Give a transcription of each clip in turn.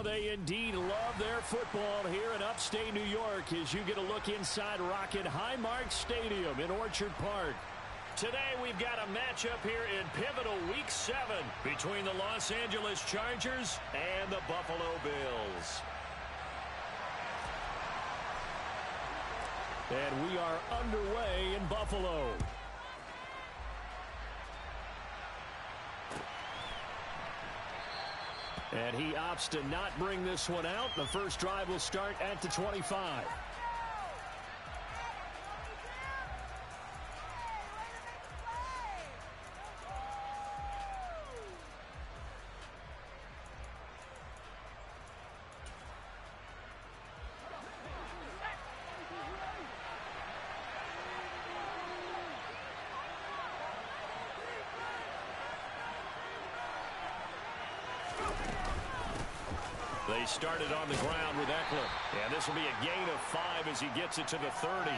Well, they indeed love their football here in upstate New York as you get a look inside Rocket Highmark Stadium in Orchard Park. Today we've got a matchup here in pivotal Week 7 between the Los Angeles Chargers and the Buffalo Bills. And we are underway in Buffalo. And he opts to not bring this one out. The first drive will start at the 25. They started on the ground with Eckler. And this will be a gain of 5 as he gets it to the 30.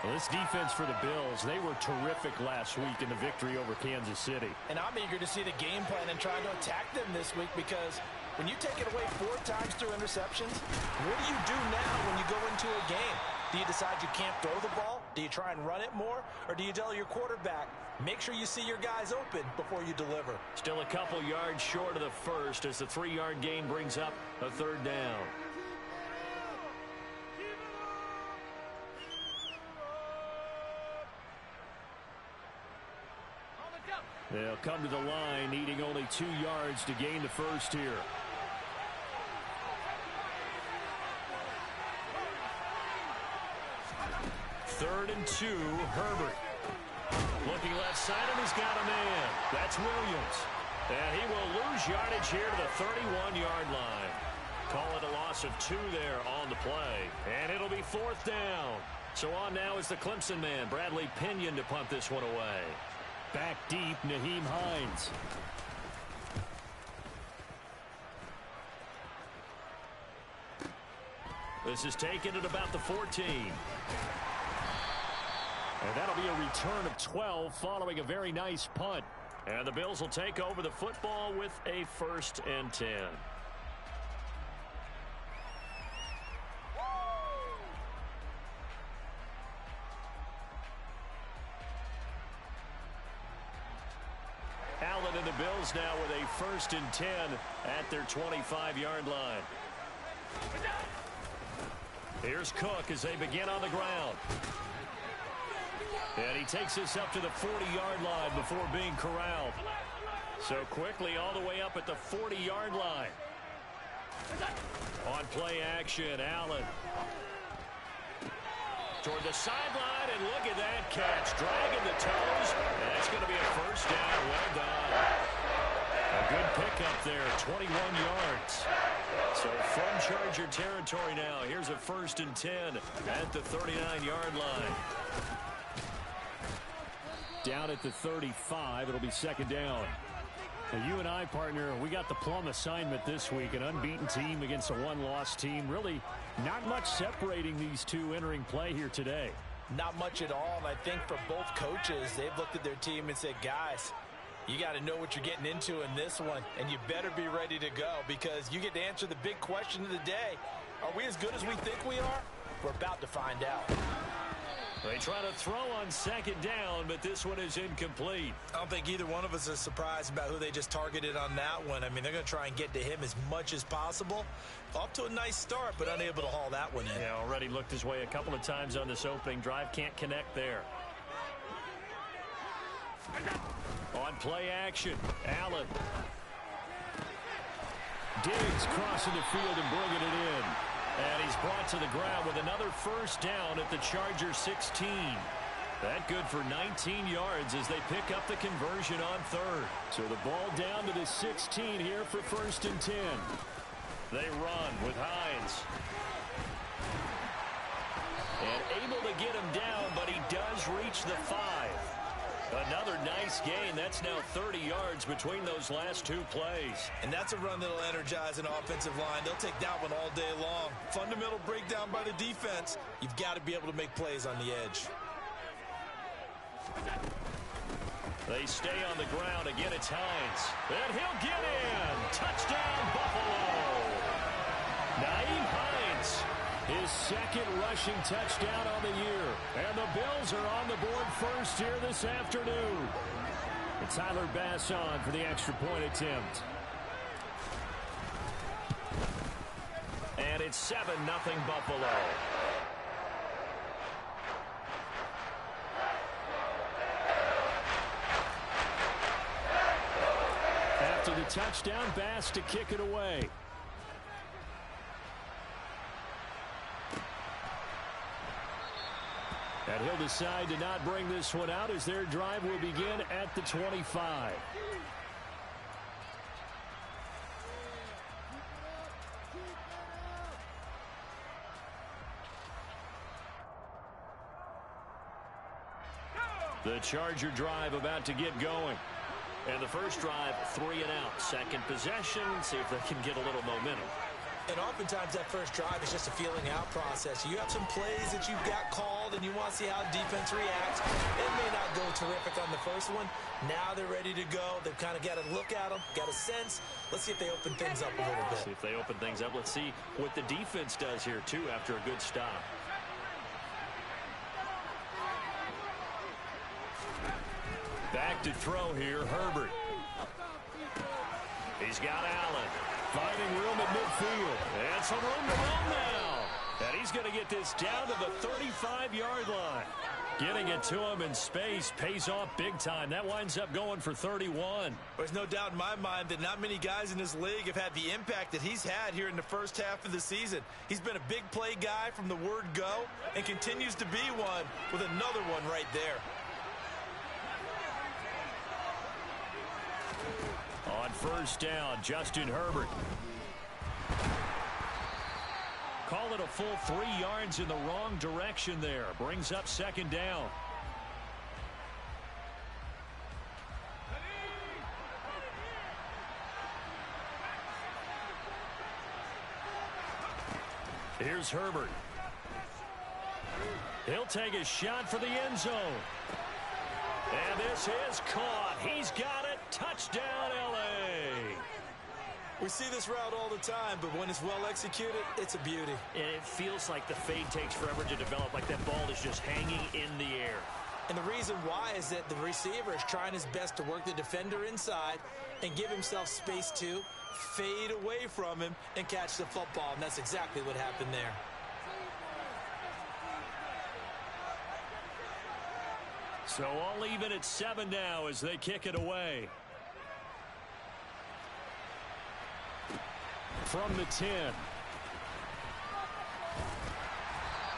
Well, this defense for the Bills, they were terrific last week in the victory over Kansas City. And I'm eager to see the game plan and trying to attack them this week, because when you take it away 4 times through interceptions, what do you do now when you go into a game? Do you decide you can't throw the ball? Do you try and run it more? Or do you tell your quarterback, make sure you see your guys open before you deliver? Still a couple yards short of the first as the 3-yard gain brings up a 3rd down. They'll come to the line needing only 2 yards to gain the first here. Third and 2, Herbert. Looking left side, and he's got a man. That's Williams. And he will lose yardage here to the 31-yard line. Call it a loss of 2 there on the play. And it'll be 4th down. So on now is the Clemson man, Bradley Pinion, to punt this one away. Back deep, Nyheim Hines. This is taken at about the 14. And that'll be a return of 12 following a very nice punt. And the Bills will take over the football with a 1st and 10. Allen and the Bills now with a 1st and 10 at their 25-yard line. Here's Cook as they begin on the ground. And he takes this up to the 40-yard line before being corralled. So quickly all the way up at the 40-yard line. On play action, Allen. Toward the sideline, and look at that catch. Dragging the toes, and that's going to be a 1st down. Well done. A good pickup there, 21 yards. So from Charger territory now, here's a 1st and 10 at the 39-yard line. Down at the 35, it'll be 2nd down. Now, you and I, partner, we got the plum assignment this week. An unbeaten team against a 1-loss team. Really not much separating these two entering play here today. Not much at all, and I think for both coaches, they've looked at their team and said, guys, you got to know what you're getting into in this one, and you better be ready to go, because you get to answer the big question of the day. Are we as good as we think we are? We're about to find out. They try to throw on 2nd down, but this one is incomplete. I don't think either one of us is surprised about who they just targeted on that one. I mean, they're going to try and get to him as much as possible. Off to a nice start, but unable to haul that one in. Yeah, already looked his way a couple of times on this opening drive. Can't connect there. On play action, Allen. Diggs crossing the field and bringing it in. And he's brought to the ground with another 1st down at the Charger 16. That good for 19 yards as they pick up the conversion on 3rd. So the ball down to the 16 here for 1st and 10. They run with Hines. And able to get him down, but he does reach the 5. Another nice gain. That's now 30 yards between those last 2 plays. And that's a run that'll energize an offensive line. They'll take that one all day long. Fundamental breakdown by the defense. You've got to be able to make plays on the edge. They stay on the ground. Again, it's Hines. And he'll get in. Touchdown, Buffalo. Nyheim Hines, his second rushing touchdown on the year. And the Bills are on the board first here this afternoon. And Tyler Bass on for the extra point attempt. And it's 7-0 Buffalo. After the touchdown, Bass to kick it away. And he'll decide to not bring this one out as their drive will begin at the 25. The Charger drive about to get going. And the first drive, 3 and out. Second possession, see if they can get a little momentum. And oftentimes that first drive is just a feeling out process. You have some plays that you've got called and you want to see how defense reacts. It may not go terrific on the first one. Now they're ready to go. They've kind of got a look at them, got a sense. Let's see if they open things up a little bit. See if they open things up. Let's see what the defense does here, too, after a good stop. Back to throw here, Herbert. He's got Allen. Finding room at midfield. And some room to run now. And he's going to get this down to the 35-yard line. Getting it to him in space pays off big time. That winds up going for 31. There's no doubt in my mind that not many guys in this league have had the impact that he's had here in the first half of the season. He's been a big play guy from the word go and continues to be one with another one right there. On first down, Justin Herbert. Call it a full 3 yards in the wrong direction there. Brings up second down. Here's Herbert. He'll take a shot for the end zone. And this is caught. He's got it. Touchdown, L.A. We see this route all the time, but when it's well executed, it's a beauty. And it feels like the fade takes forever to develop, like that ball is just hanging in the air. And the reason why is that the receiver is trying his best to work the defender inside and give himself space to fade away from him and catch the football, and that's exactly what happened there. So all even at 7 now as they kick it away. From the 10.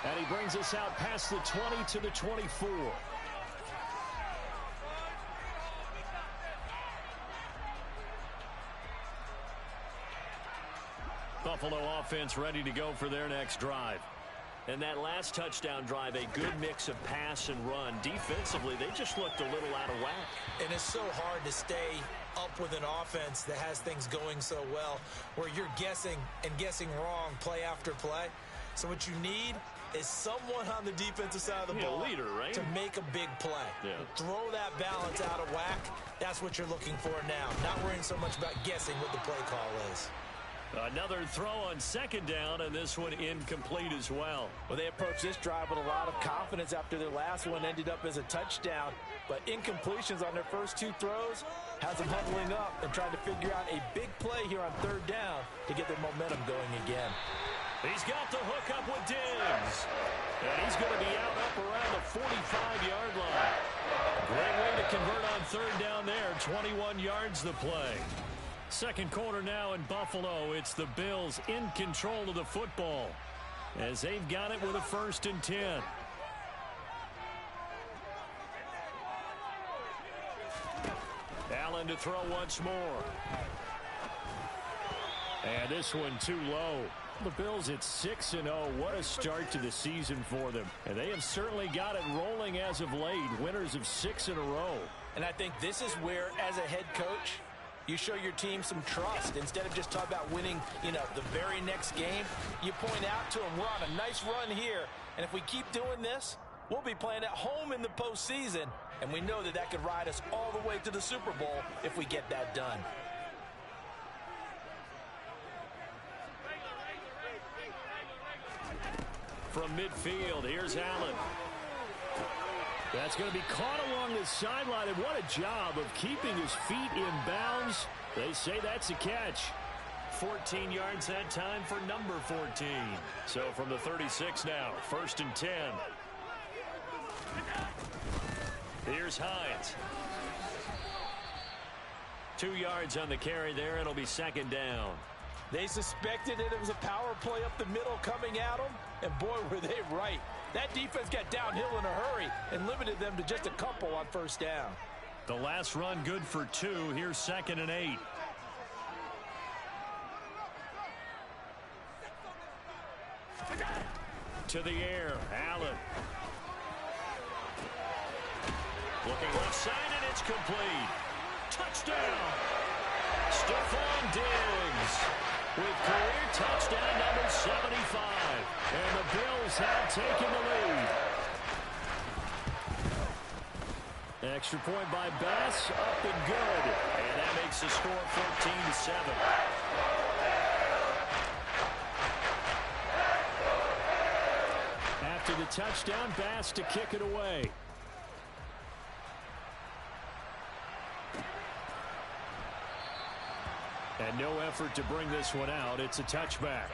And he brings us out past the 20 to the 24. Buffalo offense ready to go for their next drive. And that last touchdown drive, a good mix of pass and run. Defensively, they just looked a little out of whack. And it's so hard to stay up with an offense that has things going so well, where you're guessing and guessing wrong play after play. So what you need is someone on the defensive side of the ball leader, right? to make a big play. Yeah. Throw that balance out of whack. That's what you're looking for now. Not worrying so much about guessing what the play call is. Another throw on second down, and this one incomplete as well. Well, they approached this drive with a lot of confidence after their last one ended up as a touchdown. But incompletions on their first 2 throws has them huddling up and trying to figure out a big play here on third down to get their momentum going again. He's got the hook up with Diggs. And he's going to be out up around the 45-yard line. Great way to convert on third down there. 21 yards the play. Second quarter now in Buffalo. It's the Bills in control of the football as they've got it with a 1st and 10. Allen to throw once more. And this one too low. The Bills at 6-0. What a start to the season for them. And they have certainly got it rolling as of late. Winners of 6 in a row. And I think this is where, as a head coach, you show your team some trust. Instead of just talking about winning, the very next game, you point out to them, we're on a nice run here. And if we keep doing this, we'll be playing at home in the postseason. And we know that that could ride us all the way to the Super Bowl if we get that done. from midfield. Here's Allen. That's going to be caught along the sideline, and what a job of keeping his feet in bounds. They say that's a catch. 14 yards that time for number 14. So from the 36 now, 1st and 10. Here's Hines. 2 yards on the carry there. It'll be 2nd down. They suspected that it was a power play up the middle coming at them, and boy, were they right. That defense got downhill in a hurry and limited them to just a couple on 1st down. The last run good for 2. Here's 2nd and 8. To the air, Allen. Looking left side, and it's complete. Touchdown! Stephon Diggs with career touchdown number 75. And the Bills have taken the lead. Extra point by Bass, up and good. And that makes the score 14-7. After the touchdown, Bass to kick it away. And no effort to bring this one out. It's a touchback.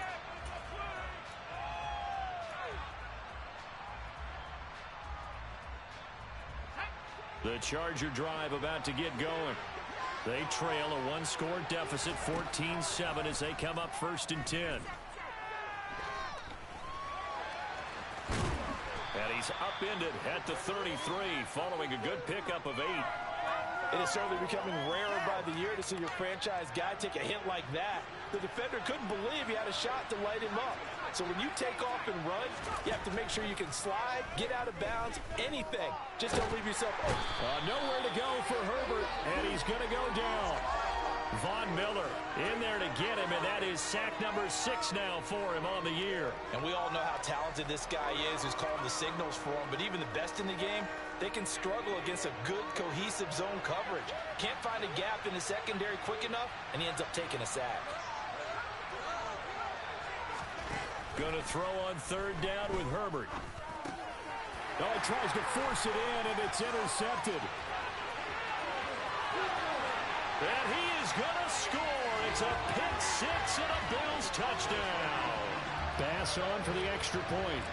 The Charger drive about to get going. They trail a one-score deficit, 14-7, as they come up 1st and 10. And he's upended at the 33 following a good pickup of 8. It is certainly becoming rarer by the year to see your franchise guy take a hit like that. The defender couldn't believe he had a shot to light him up. So when you take off and run, you have to make sure you can slide, get out of bounds, anything. Just don't leave yourself open. Nowhere to go for Herbert, and he's going to go down. Von Miller in there to get him, and that is sack number 6 now for him on the year. And we all know how talented this guy is who's calling the signals for him, but even the best in the game, they can struggle against a good, cohesive zone coverage. Can't find a gap in the secondary quick enough, and he ends up taking a sack. Going to throw on 3rd down with Herbert. Oh, he tries to force it in, and it's intercepted. And he is going to score. It's a pick 6 and a Bills touchdown. Bass on for the extra point.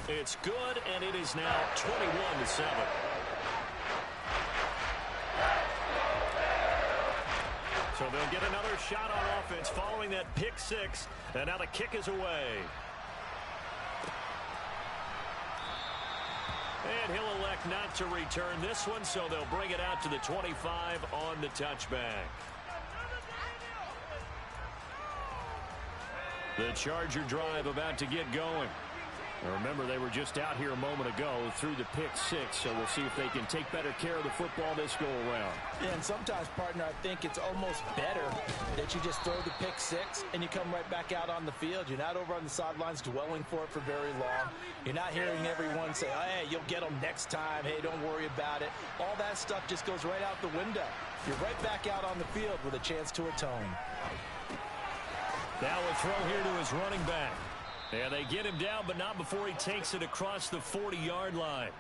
It's good, and it is now 21-7. So they'll get another shot on offense following that pick 6, and now the kick is away. And he'll elect not to return this one, so they'll bring it out to the 25 on the touchback. The Charger drive about to get going. Now remember, they were just out here a moment ago through the pick 6, so we'll see if they can take better care of the football this go-around. Yeah, and sometimes, partner, I think it's almost better that you just throw the pick 6 and you come right back out on the field. You're not over on the sidelines dwelling for it for very long. You're not hearing everyone say, oh, hey, you'll get them next time. Hey, don't worry about it. All that stuff just goes right out the window. You're right back out on the field with a chance to atone. Now a throw here to his running back. Yeah, they get him down, but not before he takes it across the 40-yard line.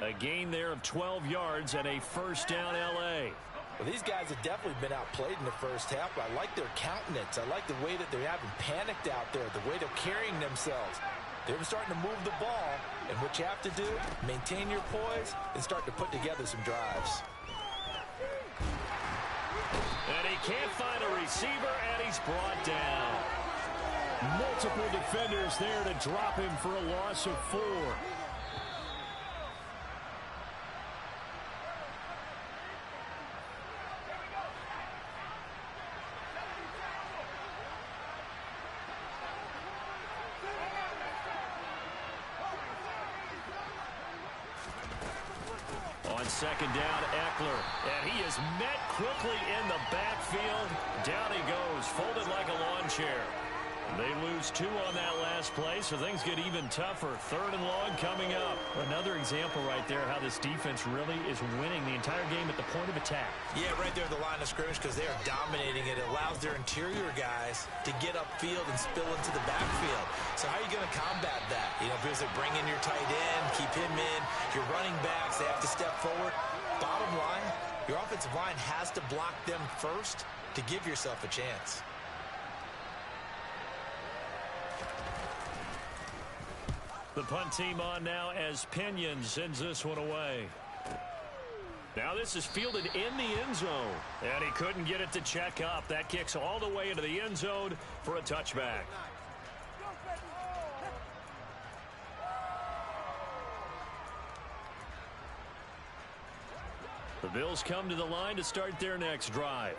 A gain there of 12 yards and a 1st down L.A. Well, these guys have definitely been outplayed in the first half, but I like their countenance. I like the way that they haven't panicked out there, the way they're carrying themselves. They're starting to move the ball, and what you have to do, maintain your poise and start to put together some drives. And he can't find a receiver, and he's brought down. Multiple defenders there to drop him for a loss of 4. On 2nd down, Eckler, and he is met quickly in the backfield. Down he goes, folded like a lawn chair. They lose 2 on that last play, so things get even tougher. 3rd and long coming up. Another example right there how this defense really is winning the entire game at the point of attack. Yeah, right there at the line of scrimmage because they are dominating it. It allows their interior guys to get upfield and spill into the backfield. So how are you going to combat that? You know, because they bring in your tight end, keep him in. Your running backs, they have to step forward. Bottom line, your offensive line has to block them first to give yourself a chance. The punt team on now as Pinion sends this one away. Now this is fielded in the end zone. And he couldn't get it to check up. That kicks all the way into the end zone for a touchback. The Bills come to the line to start their next drive.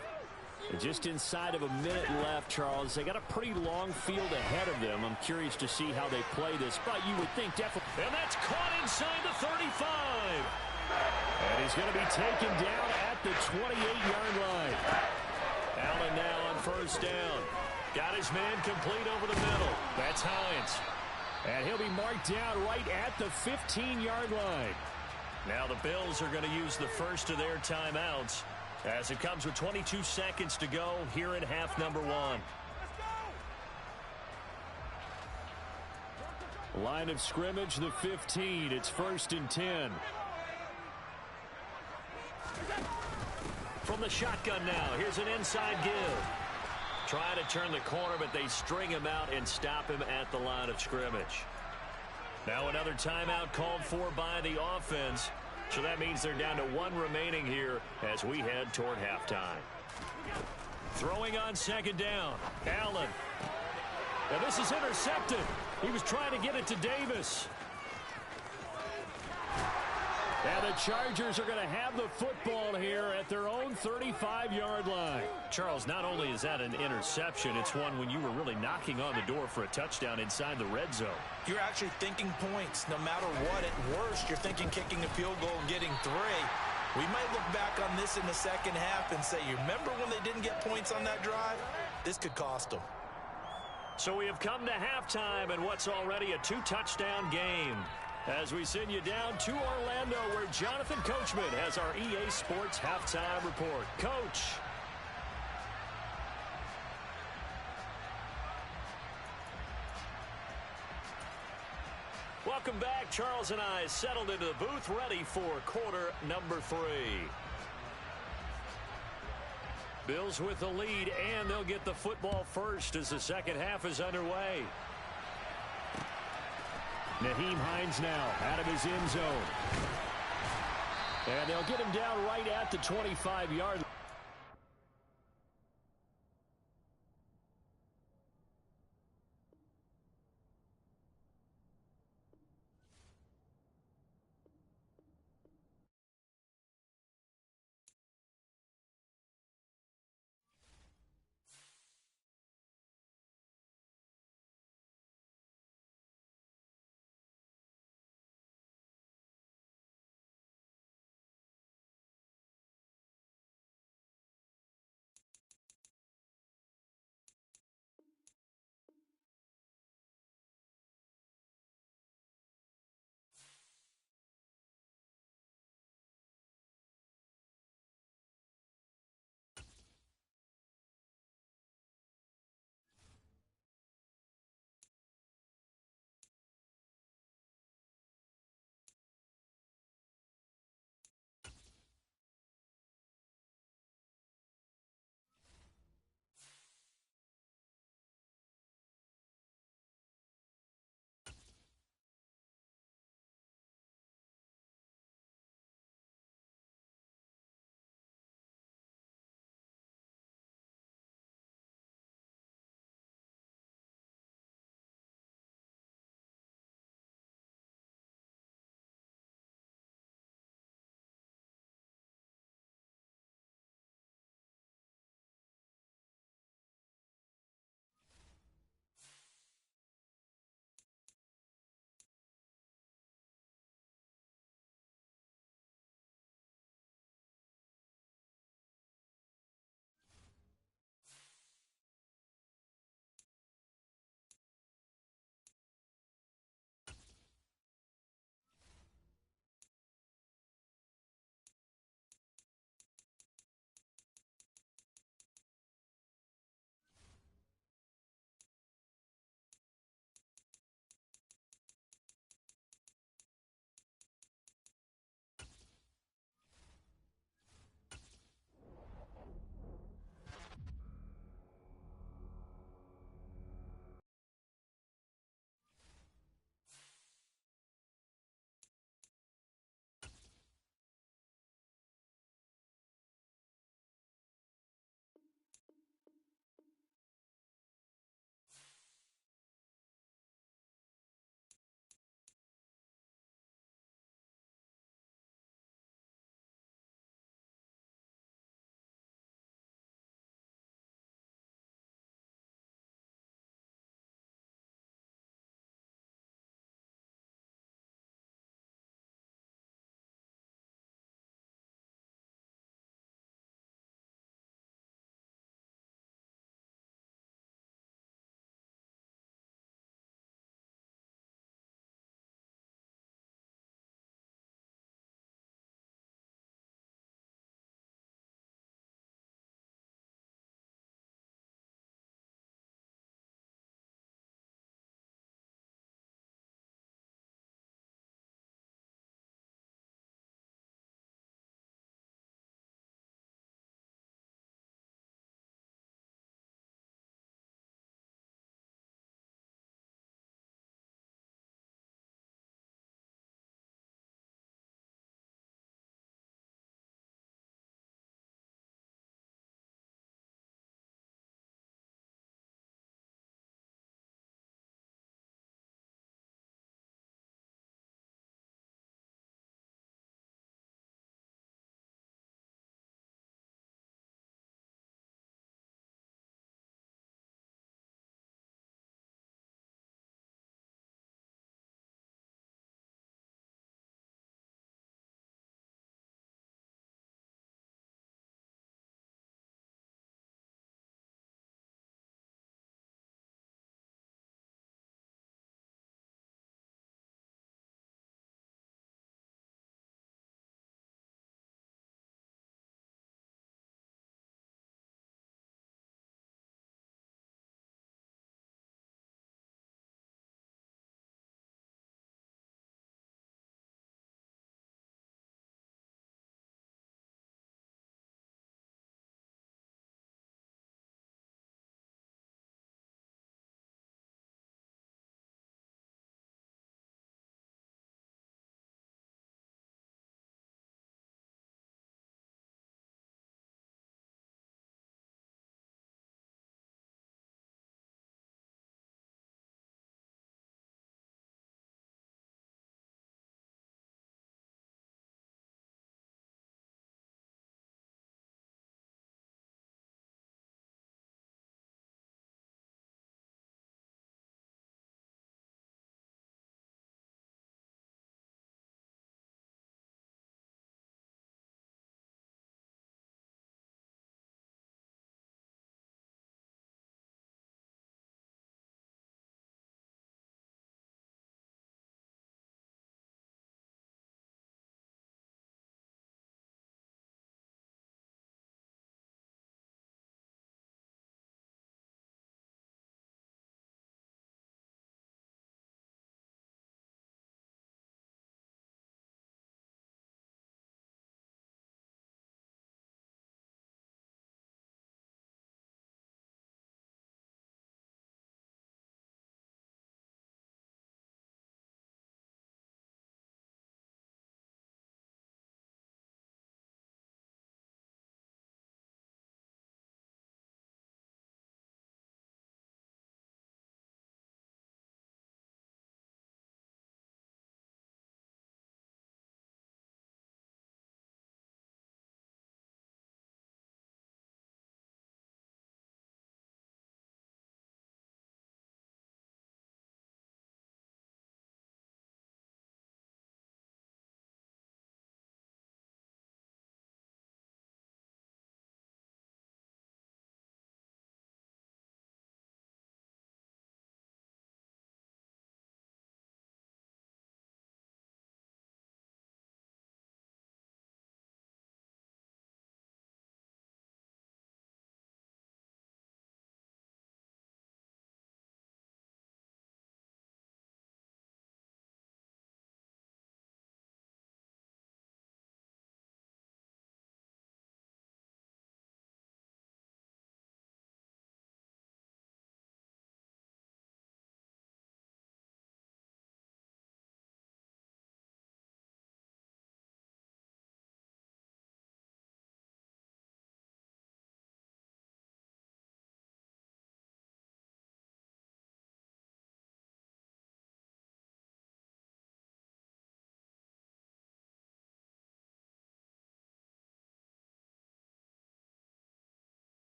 Just inside of a minute left, Charles. They got a pretty long field ahead of them. I'm curious to see how they play this, but you would think definitely. And that's caught inside the 35. And he's going to be taken down at the 28-yard line. Allen now on first down. Got his man complete over the middle. That's Hines. And he'll be marked down right at the 15-yard line. Now the Bills are going to use the first of their timeouts as it comes with 22 seconds to go here in half number 1. Line of scrimmage, the 15. It's 1st and 10. From the shotgun now, here's an inside give. Trying to turn the corner, but they string him out and stop him at the line of scrimmage. Now another timeout called for by the offense. So that means they're down to 1 remaining here as we head toward halftime. Throwing on 2nd down. Allen. And this is intercepted. He was trying to get it to Davis. And the Chargers are going to have the football here at their own 35-yard line. Charles, not only is that an interception, it's one when you were really knocking on the door for a touchdown inside the red zone. You're actually thinking points. No matter what, at worst, you're thinking kicking a field goal and getting 3. We might look back on this in the second half and say, you remember when they didn't get points on that drive? This could cost them. So we have come to halftime and what's already a 2-touchdown game. As we send you down to Orlando, where Jonathan Coachman has our EA Sports Halftime Report. Coach. Welcome back. Charles and I settled into the booth, ready for quarter number 3. Bills with the lead, and they'll get the football first as the second half is underway. Nyheim Hines now out of his end zone. And they'll get him down right at the 25-yard line.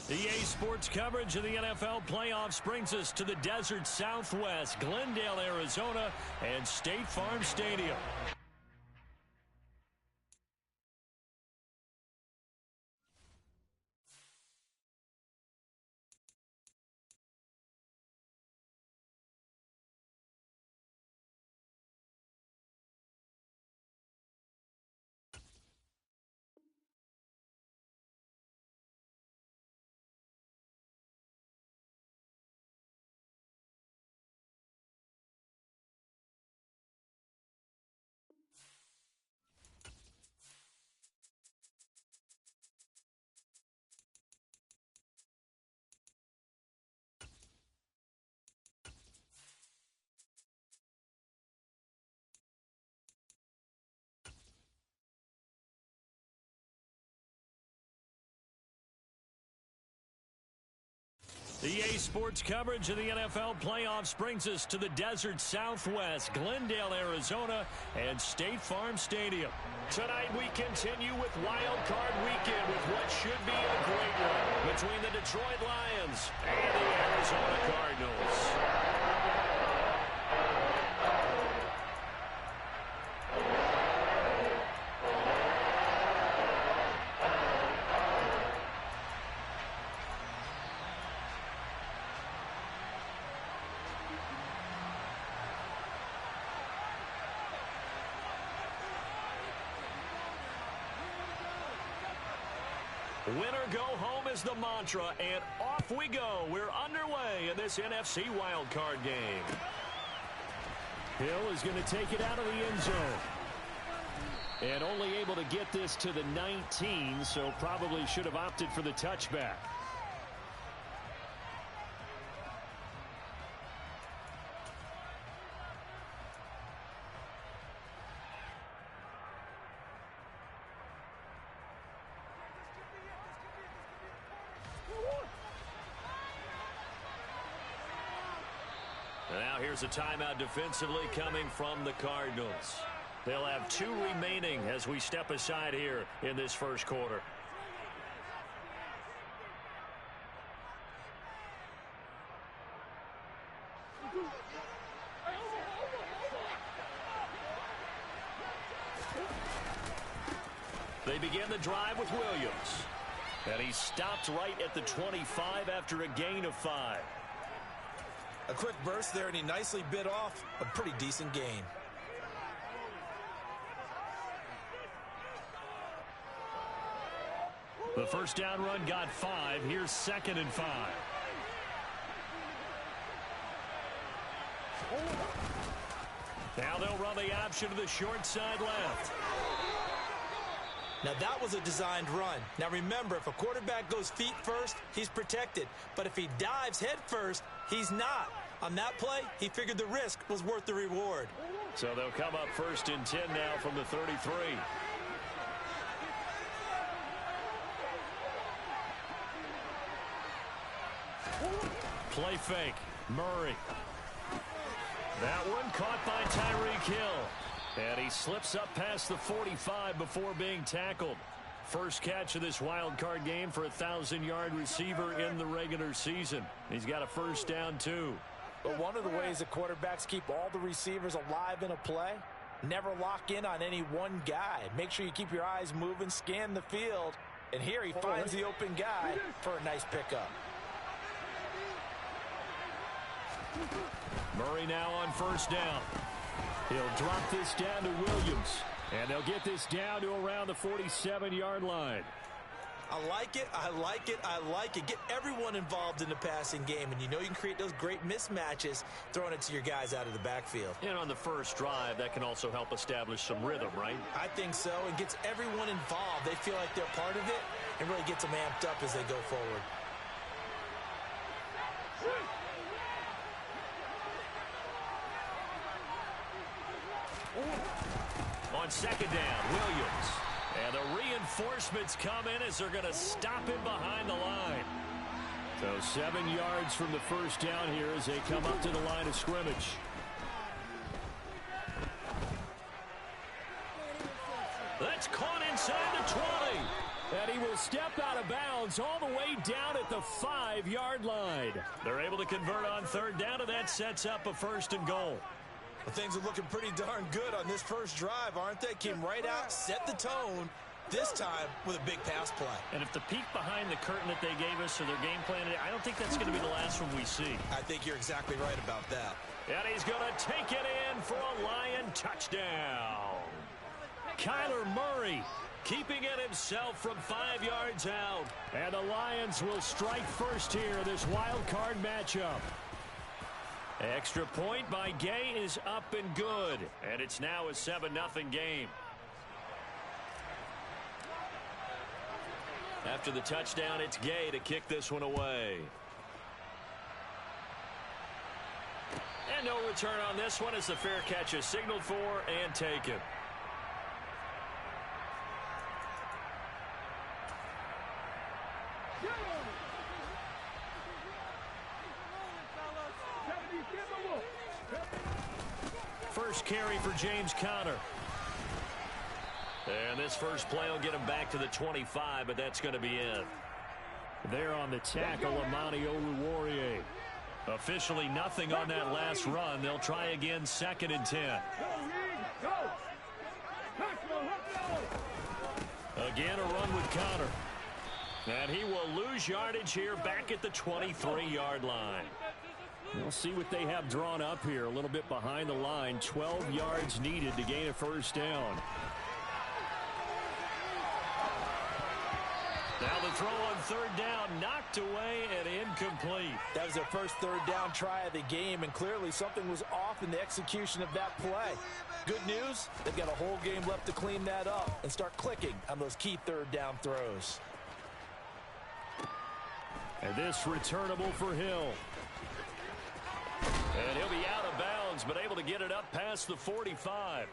EA Sports coverage of the NFL playoffs brings us to the desert Southwest, Glendale, Arizona, and State Farm Stadium. EA Sports coverage of the NFL playoffs brings us to the desert Southwest, Glendale, Arizona, and State Farm Stadium. Tonight we continue with Wild Card Weekend with what should be a great one between the Detroit Lions and the Arizona Cardinals. Winner go home is the mantra, and off we go. We're underway in this NFC wildcard game. Hill is going to take it out of the end zone. And only able to get this to the 19, so probably should have opted for the touchback. Now here's a timeout defensively coming from the Cardinals. They'll have 2 remaining as we step aside here in this first quarter. They begin the drive with Williams. And he stopped right at the 25 after a gain of 5. A quick burst there, and he nicely bit off a pretty decent gain. The first down run got 5. Here's 2nd and 5. Now they'll run the option to the short side left. Now that was a designed run. Now remember, if a quarterback goes feet first, he's protected. But if he dives head first, he's not. On that play, he figured the risk was worth the reward. So they'll come up 1st and 10 now from the 33. Play fake. Murray. That one caught by Tyreek Hill. And he slips up past the 45 before being tackled. First catch of this wild card game for a 1,000-yard receiver in the regular season. He's got a first down, too. But one of the ways that quarterbacks keep all the receivers alive in a play, never lock in on any one guy. Make sure you keep your eyes moving, scan the field. And here he finds the open guy for a nice pickup. Murray now on first down. He'll drop this down to Williams. And they'll get this down to around the 47-yard line. I like it, I like it, I like it. Get everyone involved in the passing game, and you know you can create those great mismatches throwing it to your guys out of the backfield. And on the first drive, that can also help establish some rhythm, right? I think so, and gets everyone involved. They feel like they're part of it, and really gets them amped up as they go forward. On second down, Williams. And the reinforcements come in as they're going to stop him behind the line. So 7 yards from the first down here as they come up to the line of scrimmage. That's caught inside the 20. And he will step out of bounds all the way down at the 5-yard line. They're able to convert on third down, and that sets up a 1st and goal. Well, things are looking pretty darn good on this first drive, aren't they? Came right out, set the tone, this time with a big pass play. And if the peek behind the curtain that they gave us or their game plan, I don't think that's going to be the last one we see. I think you're exactly right about that. And he's going to take it in for a Lion touchdown. Kyler Murray keeping it himself from 5 yards out. And the Lions will strike first here in this wild card matchup. Extra point by Gay is up and good. And it's now a 7-0 game. After the touchdown, it's Gay to kick this one away. And no return on this one as the fair catch is signaled for and taken. First carry for James Conner. And this first play will get him back to the 25, but that's going to be it. There on the tackle, Amani Oruwariye. Officially nothing on that last run. They'll try again, 2nd and 10. Again, a run with Conner. And he will lose yardage here back at the 23-yard line. We'll see what they have drawn up here. A little bit behind the line. 12 yards needed to gain a first down. Now the throw on third down, knocked away and incomplete. That was their first third down try of the game, and clearly something was off in the execution of that play. Good news, they've got a whole game left to clean that up and start clicking on those key third down throws. And this returnable for Hill. And he'll be out of bounds, but able to get it up past the 45.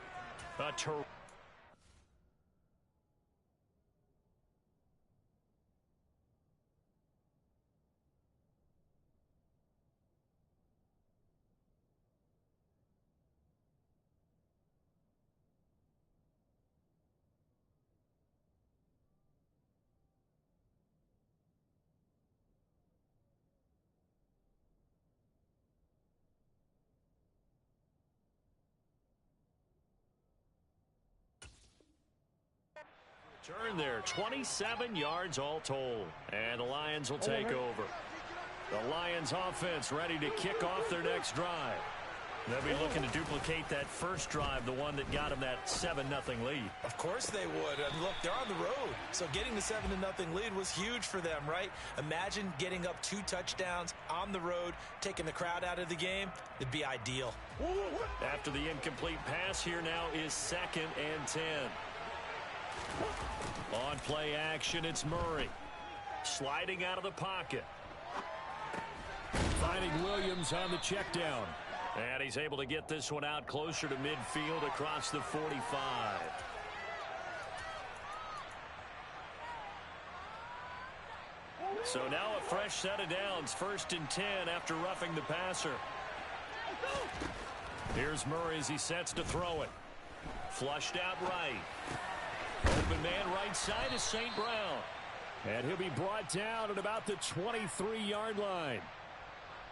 Turn there, 27 yards all told. And the Lions will take over. The Lions offense ready to kick off their next drive. They'll be looking to duplicate that first drive, the one that got them that 7-0 lead. Of course they would. And look, they're on the road. So getting the 7-0 lead was huge for them, right? Imagine getting up 2 touchdowns on the road, taking the crowd out of the game. It'd be ideal. After the incomplete pass, here now is 2nd and 10. On play action, it's Murray. Sliding out of the pocket. Finding Williams on the check down. And he's able to get this one out closer to midfield across the 45. So now a fresh set of downs. 1st and 10 after roughing the passer. Here's Murray as he sets to throw it. Flushed out right. Open man right side is St. Brown. And he'll be brought down at about the 23-yard line.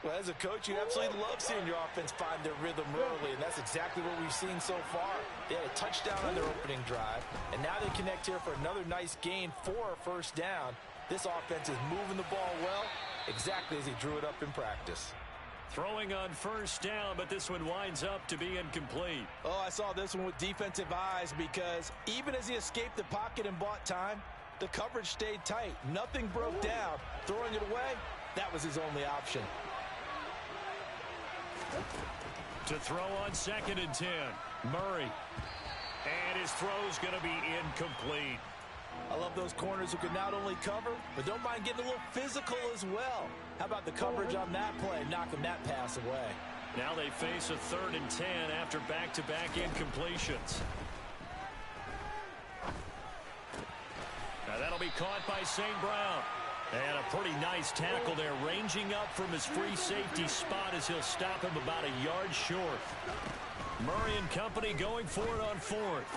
Well, as a coach, you absolutely love seeing your offense find their rhythm early, and that's exactly what we've seen so far. They had a touchdown on their opening drive, and now they connect here for another nice gain for a first down. This offense is moving the ball well, exactly as he drew it up in practice. Throwing on first down, but this one winds up to be incomplete. Oh, I saw this one with defensive eyes because even as he escaped the pocket and bought time, the coverage stayed tight. Nothing broke down. Throwing it away, that was his only option. To throw on 2nd and 10, Murray. And his throw's going to be incomplete. I love those corners who can not only cover, but don't mind getting a little physical as well. How about the coverage on that play, knocking that pass away? Now they face a 3rd and 10 after back-to-back incompletions. Now that'll be caught by St. Brown. And a pretty nice tackle there, ranging up from his free safety spot as he'll stop him about a yard short. Murray and company going for it on 4th.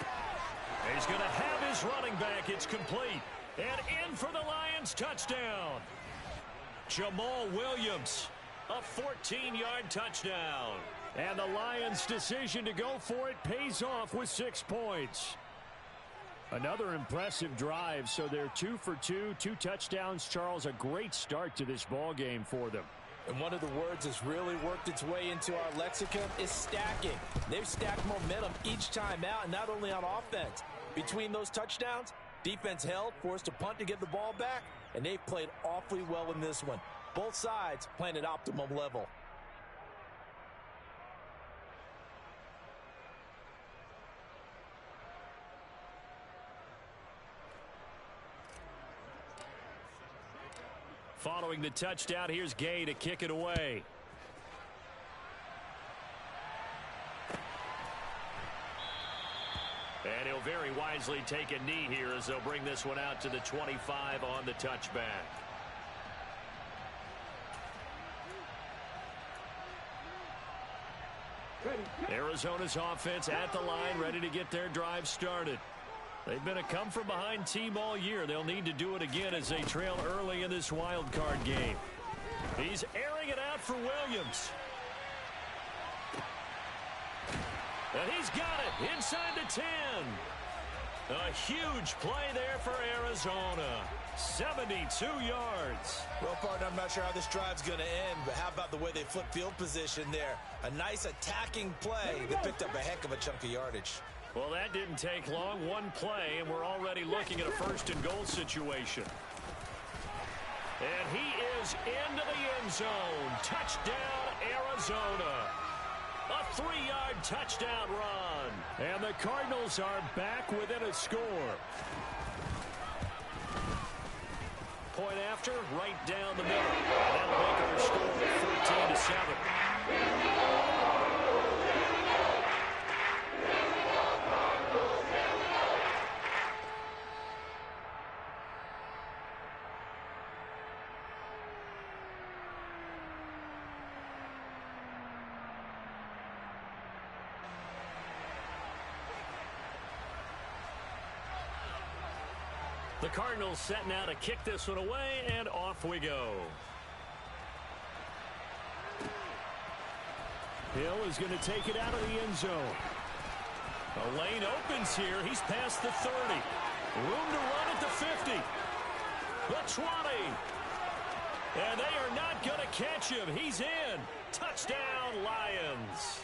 He's going to have his running back. It's complete. And in for the Lions touchdown. Jamal Williams, a 14-yard touchdown. And the Lions' decision to go for it pays off with 6 points. Another impressive drive, so they're 2 for 2, 2 touchdowns. Charles, a great start to this ball game for them. And one of the words that's really worked its way into our lexicon is stacking. They've stacked momentum each time out, and not only on offense. Between those touchdowns, defense held, forced a punt to get the ball back, and they've played awfully well in this one. Both sides playing at optimum level. Following the touchdown, here's Gay to kick it away. And he'll very wisely take a knee here as they'll bring this one out to the 25 on the touchback. Arizona's offense at the line, ready to get their drive started. They've been a come-from-behind team all year. They'll need to do it again as they trail early in this wild card game. He's airing it out for Williams. And he's got it inside the 10. A huge play there for Arizona. 72 yards. Well, partner, I'm not sure how this drive's going to end, but how about the way they flip field position there? A nice attacking play that picked up a heck of a chunk of yardage. Well, that didn't take long. One play, and we're already looking at a first-and-goal situation. And he is into the end zone. Touchdown, Arizona. A 3-yard touchdown run. And the Cardinals are back within a score. Point after, right down the middle. And that'll make our score 14-7. The Cardinals setting out to kick this one away, and off we go. Hill is going to take it out of the end zone. A lane opens here. He's past the 30. Room to run at the 50. The 20. And they are not going to catch him. He's in. Touchdown, Lions.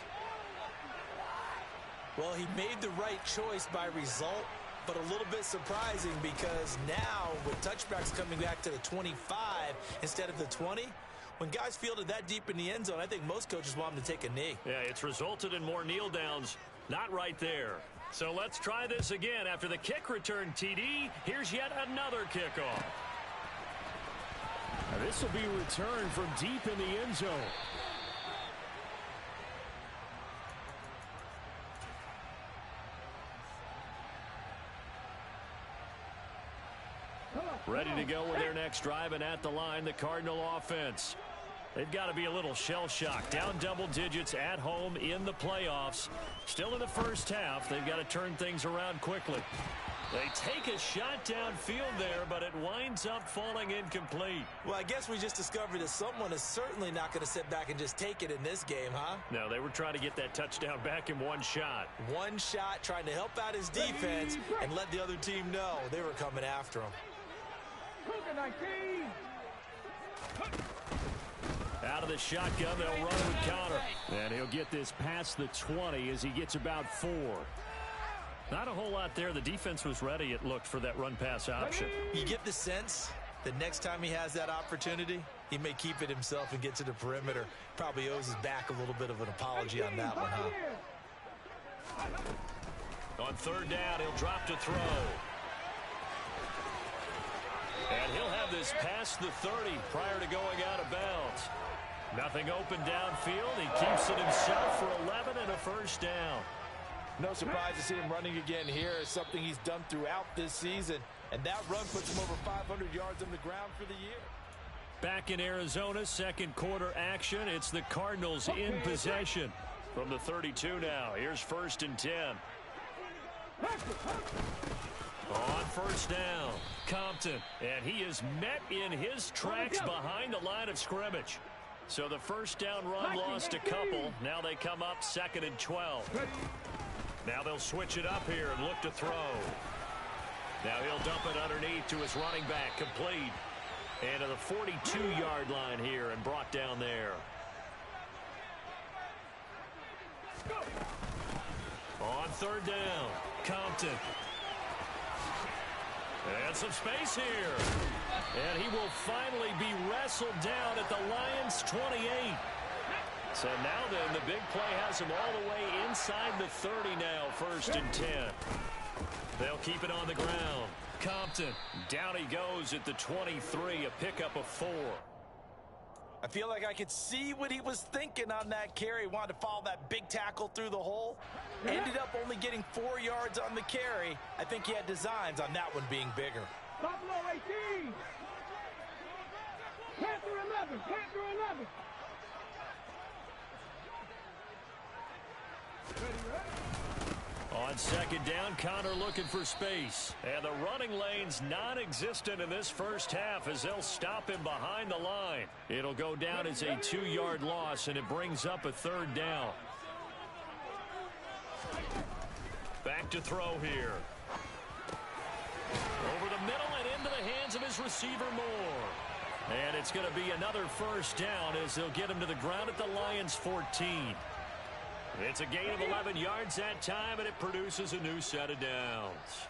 Well, he made the right choice by result, but a little bit surprising because now with touchbacks coming back to the 25 instead of the 20, when guys fielded that deep in the end zone, I think most coaches want them to take a knee. Yeah, it's resulted in more kneel downs. Not right there. So let's try this again. After the kick return TD, here's yet another kickoff. Now this will be returned from deep in the end zone. Ready to go with their next drive, and at the line, the Cardinal offense. They've got to be a little shell-shocked. Down double digits at home in the playoffs. Still in the first half. They've got to turn things around quickly. They take a shot downfield there, but it winds up falling incomplete. Well, I guess we just discovered that someone is certainly not going to sit back and just take it in this game, huh? No, they were trying to get that touchdown back in one shot. One shot, trying to help out his defense and let the other team know they were coming after him. Out of the shotgun, they'll run with Connor. And he'll get this past the 20 as he gets about 4. Not a whole lot there. The defense was ready, it looked, for that run-pass option. You get the sense that next time he has that opportunity, he may keep it himself and get to the perimeter. Probably owes his back a little bit of an apology on that one, huh? On third down, he'll drop to throw. And he'll have this past the 30 prior to going out of bounds. Nothing open downfield. He keeps it himself for 11 and a first down. No surprise to see him running again here. It's something he's done throughout this season. And that run puts him over 500 yards on the ground for the year. Back in Arizona, second quarter action. It's the Cardinals in possession. From the 32 now. Here's 1st and 10. On first down, Compton. And he is met in his tracks behind the line of scrimmage. So the first down run lost a couple. Now they come up 2nd and 12. Now they'll switch it up here and look to throw. Now he'll dump it underneath to his running back, complete. And to the 42-yard line here and brought down there. On third down, Compton. And some space here. And he will finally be wrestled down at the Lions' 28. So now then, the big play has him all the way inside the 30 now, 1st and 10. They'll keep it on the ground. Compton, down he goes at the 23, a pickup of 4. I feel like I could see what he was thinking on that carry. Wanted to follow that big tackle through the hole. Ended up only getting 4 yards on the carry. I think he had designs on that one being bigger. Buffalo 18. Panther 11. Panther 11. On 2nd down, Connor looking for space. And the running lane's non-existent in this first half as they'll stop him behind the line. It'll go down as a 2-yard loss, and it brings up a 3rd down. Back to throw here. Over the middle and into the hands of his receiver, Moore. And it's going to be another first down as they'll get him to the ground at the Lions' 14. It's a gain of 11 yards that time, and it produces a new set of downs.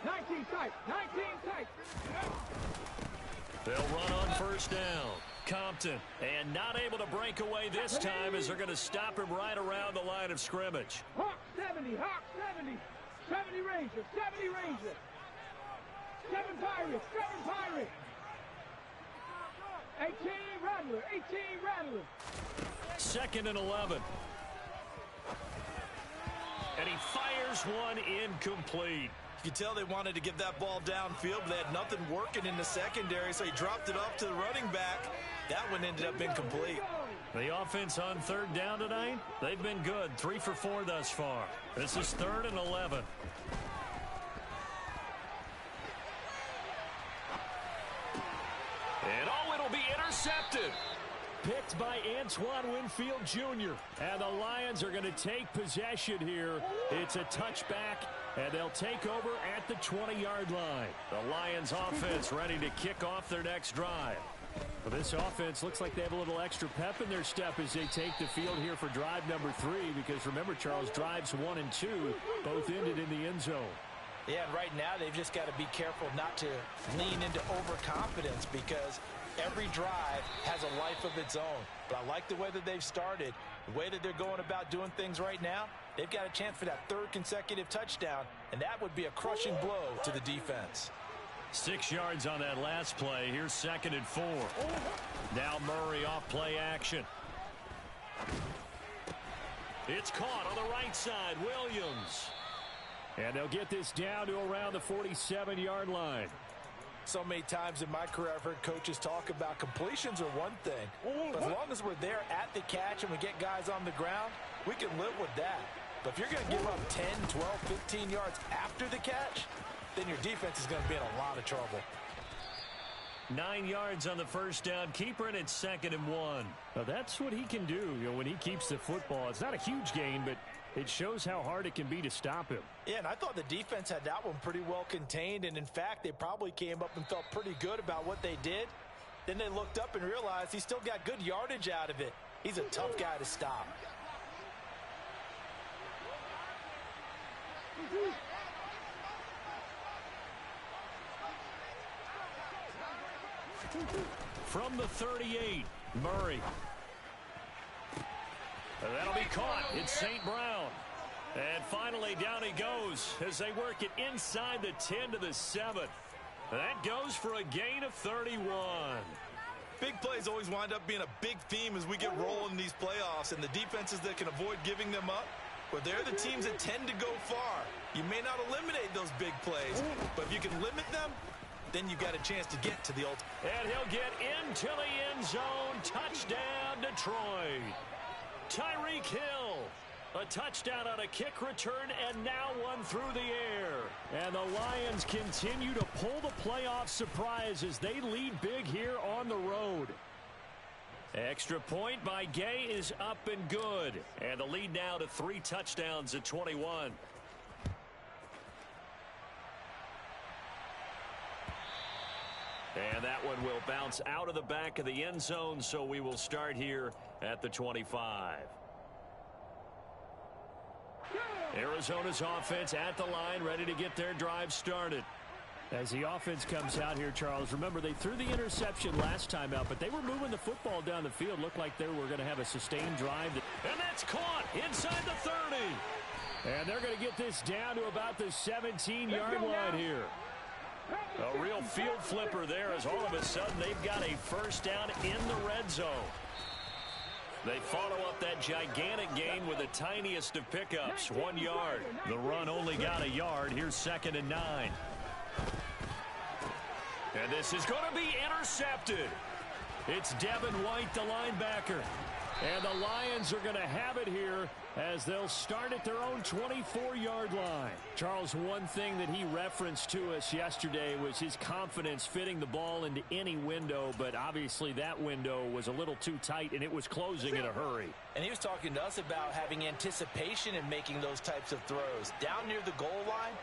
19 tight. 19 tight. They'll run on first down. Compton, and not able to break away this time as they're going to stop him right around the line of scrimmage. Hawk 70. Hawk 70. 70 Ranger. 70 Ranger. 7 Pirates. 7 Pirates. 18 Rattler. 18 Rattler. 2nd and 11. And he fires one incomplete. You could tell they wanted to get that ball downfield, but they had nothing working in the secondary, so he dropped it off to the running back. That one ended up incomplete. The offense on 3rd down tonight, they've been good. 3 for 4 thus far. This is 3rd and 11. And oh, it'll be intercepted. Picked by Antoine Winfield Jr. And the Lions are going to take possession here. It's a touchback, and they'll take over at the 20-yard line. The Lions offense ready to kick off their next drive. Well, this offense looks like they have a little extra pep in their step as they take the field here for drive number 3, because remember, Charles, drives 1 and 2 both ended in the end zone. Yeah, and right now they've just got to be careful not to lean into overconfidence, because every drive has a life of its own. But I like the way that they've started, the way that they're going about doing things right now. They've got a chance for that 3rd consecutive touchdown, and that would be a crushing blow to the defense. 6 yards on that last play. Here's 2nd and 4. Now Murray off play action. It's caught on the right side. Williams. And they'll get this down to around the 47-yard line. So many times in my career I've heard coaches talk about completions are one thing, but as long as we're there at the catch and we get guys on the ground, we can live with that. But if you're going to give up 10, 12, 15 yards after the catch, then your defense is going to be in a lot of trouble. 9 yards on the first down. Keeper, and it's 2nd and 1. Now that's what he can do, when he keeps the football. It's not a huge gain, but it shows how hard it can be to stop him. Yeah, and I thought the defense had that one pretty well contained, and in fact, they probably came up and felt pretty good about what they did. Then they looked up and realized he still got good yardage out of it. He's a tough guy to stop. From the 38, Murray. And that'll be caught. It's St. Brown. And finally down he goes as they work it inside the 10 to the 7. That goes for a gain of 31. Big plays always wind up being a big theme as we get rolling in these playoffs, and the defenses that can avoid giving them up, but they're the teams that tend to go far. You may not eliminate those big plays, but if you can limit them, then you've got a chance to get to the ultimate. And he'll get into the end zone. Touchdown, Detroit. Tyreek Hill. A touchdown on a kick return, and now one through the air. And the Lions continue to pull the playoff surprise as they lead big here on the road. Extra point by Gay is up and good. And the lead now to 3 touchdowns at 21. And that one will bounce out of the back of the end zone, so we will start here at the 25. Arizona's offense at the line, ready to get their drive started. As the offense comes out here, Charles, remember they threw the interception last time out, but they were moving the football down the field. Looked like they were going to have a sustained drive. And that's caught inside the 30. And they're going to get this down to about the 17-yard line here. A real field flipper there as all of a sudden they've got a first down in the red zone. They follow up that gigantic gain with the tiniest of pickups, 1 yard. The run only got a yard. Here's 2nd and 9. And this is going to be intercepted. It's Devin White, the linebacker. And the Lions are going to have it here as they'll start at their own 24-yard line. Charles, one thing that he referenced to us yesterday was his confidence fitting the ball into any window, but obviously that window was a little too tight, and it was closing in a hurry. And he was talking to us about having anticipation in making those types of throws. Down near the goal line,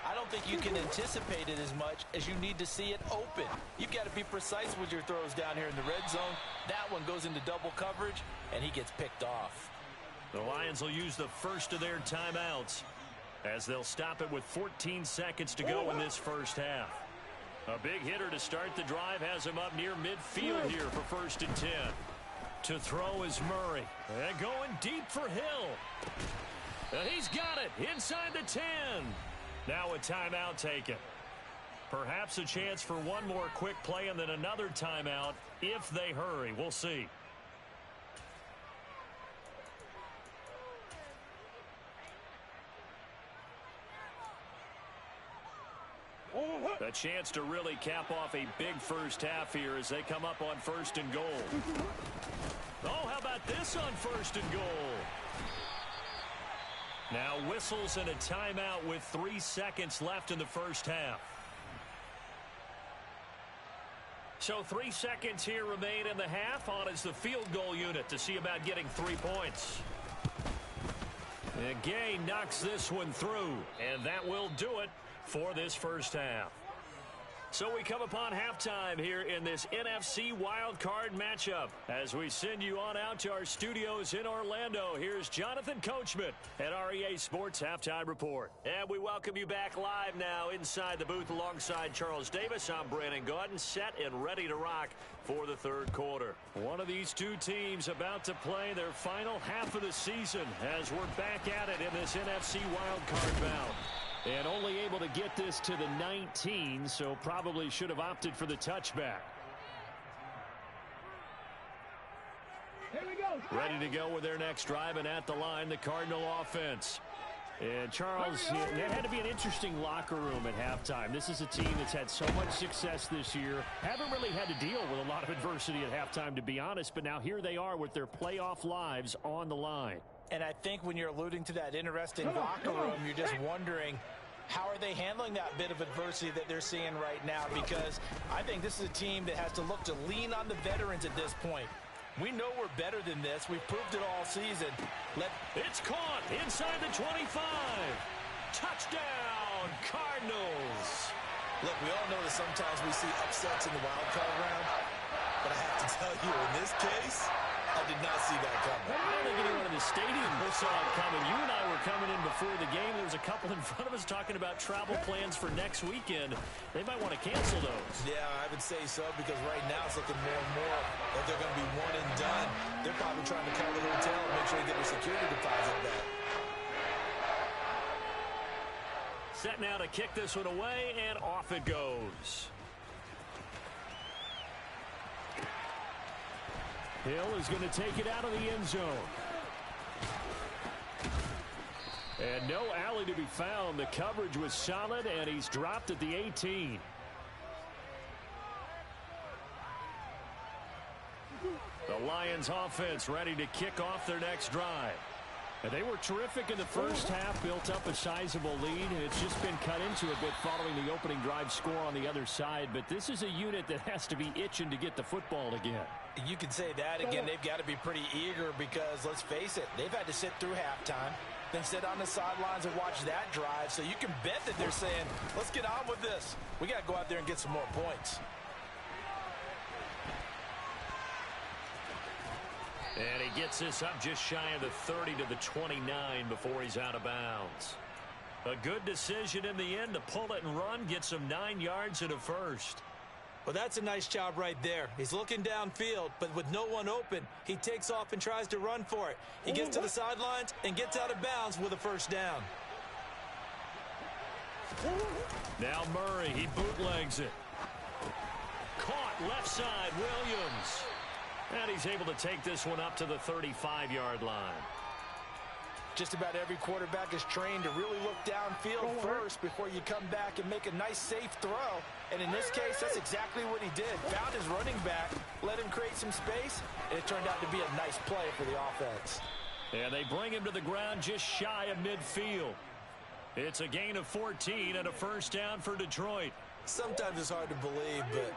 I don't think you can anticipate it as much as you need to see it open. You've got to be precise with your throws down here in the red zone. That one goes into double coverage, and he gets picked off. The Lions will use the first of their timeouts as they'll stop it with 14 seconds to go in this first half. A big hitter to start the drive has him up near midfield here for 1st and 10. To throw is Murray. And going deep for Hill. And he's got it inside the 10. Now a timeout taken. Perhaps a chance for one more quick play and then another timeout if they hurry. We'll see. A chance to really cap off a big first half here as they come up on 1st and goal. Oh, how about this on 1st and goal? Now whistles and a timeout with 3 seconds left in the first half. So 3 seconds here remain in the half. On is the field goal unit to see about getting 3 points. And Gay knocks this one through, and that will do it for this first half. So we come upon halftime here in this NFC wildcard matchup. As we send you on out to our studios in Orlando, here's Jonathan Coachman at REA Sports Halftime Report. And we welcome you back live now inside the booth alongside Charles Davis. I'm Brandon Gaudin, set and ready to rock for the third quarter. One of these two teams about to play their final half of the season as we're back at it in this NFC wildcard bout. And only able to get this to the 19, so probably should have opted for the touchback. Here we go. Ready to go with their next drive, and at the line, the Cardinal offense. And Charles, it had to be an interesting locker room at halftime. This is a team that's had so much success this year. Haven't really had to deal with a lot of adversity at halftime, to be honest, but now here they are with their playoff lives on the line. And I think when you're alluding to that interesting locker room, you're just wondering, how are they handling that bit of adversity that they're seeing right now? Because I think this is a team that has to look to lean on the veterans at this point. We know we're better than this. We've proved it all season. It's caught inside the 25. Touchdown, Cardinals. Look, we all know that sometimes we see upsets in the wild card round. But I have to tell you, in this case, I did not see that coming. I don't think anyone in the stadium saw it coming. You and I were coming in before the game. There was a couple in front of us talking about travel plans for next weekend. They might want to cancel those. Yeah, I would say so, because right now it's looking more and more that they're going to be one and done. They're probably trying to call the hotel and make sure they get their security deposit back. Set now to kick this one away, and off it goes. Hill is going to take it out of the end zone. And no alley to be found. The coverage was solid, and he's dropped at the 18. The Lions offense ready to kick off their next drive. And they were terrific in the first half, built up a sizable lead, and it's just been cut into a bit following the opening drive score on the other side. But this is a unit that has to be itching to get the football again. You can say that again. They've got to be pretty eager because, let's face it, they've had to sit through halftime, then sit on the sidelines and watch that drive. So you can bet that they're saying, let's get on with this. We got to go out there and get some more points. And he gets this up just shy of the 30 to the 29 before he's out of bounds. A good decision in the end to pull it and run, gets him 9 yards and a first. Well, that's a nice job right there. He's looking downfield, but with no one open, he takes off and tries to run for it. He gets to the sidelines and gets out of bounds with a first down. Now Murray, he bootlegs it. Caught left side, Williams. And he's able to take this one up to the 35-yard line. Just about every quarterback is trained to really look downfield first before you come back and make a nice, safe throw. And in this case, that's exactly what he did. Found his running back, let him create some space, and it turned out to be a nice play for the offense. And they bring him to the ground just shy of midfield. It's a gain of 14 and a first down for Detroit. Sometimes it's hard to believe, but